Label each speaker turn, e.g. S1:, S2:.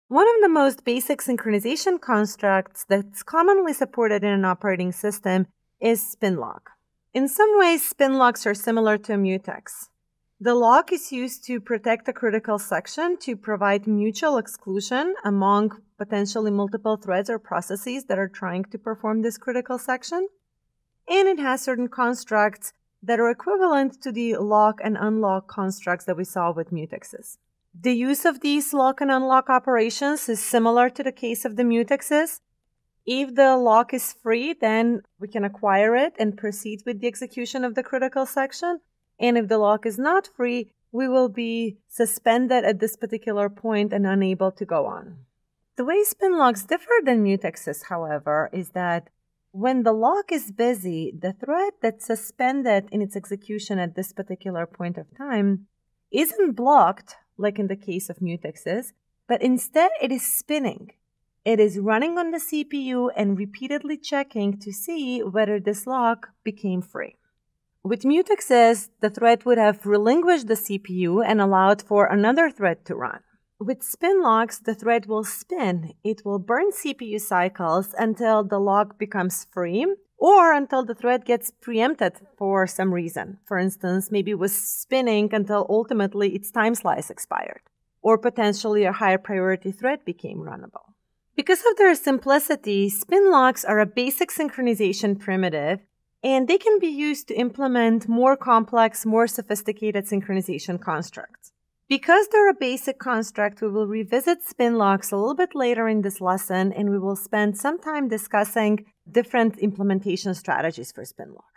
S1: One of the most basic synchronization constructs that's commonly supported in an operating system is spin lock. In some ways, spin locks are similar to a mutex. The lock is used to protect a critical section to provide mutual exclusion among potentially multiple threads or processes that are trying to perform this critical section. And it has certain constructs that are equivalent to the lock and unlock constructs that we saw with mutexes. The use of these lock and unlock operations is similar to the case of the mutexes. If the lock is free, then we can acquire it and proceed with the execution of the critical section. And if the lock is not free, we will be suspended at this particular point and unable to go on. The way spin locks differ than mutexes, however, is that when the lock is busy, the thread that's suspended in its execution at this particular point of time isn't blocked, like in the case of mutexes, but instead it is spinning. It is running on the CPU and repeatedly checking to see whether this lock became free. With mutexes, the thread would have relinquished the CPU and allowed for another thread to run. With spin locks, the thread will spin. It will burn CPU cycles until the lock becomes free or until the thread gets preempted for some reason. For instance, maybe it was spinning until ultimately its time slice expired, or potentially a higher priority thread became runnable. Because of their simplicity, spin locks are a basic synchronization primitive, and they can be used to implement more complex, more sophisticated synchronization constructs. Because they're a basic construct, we will revisit spin locks a little bit later in this lesson, and we will spend some time discussing different implementation strategies for spin locks.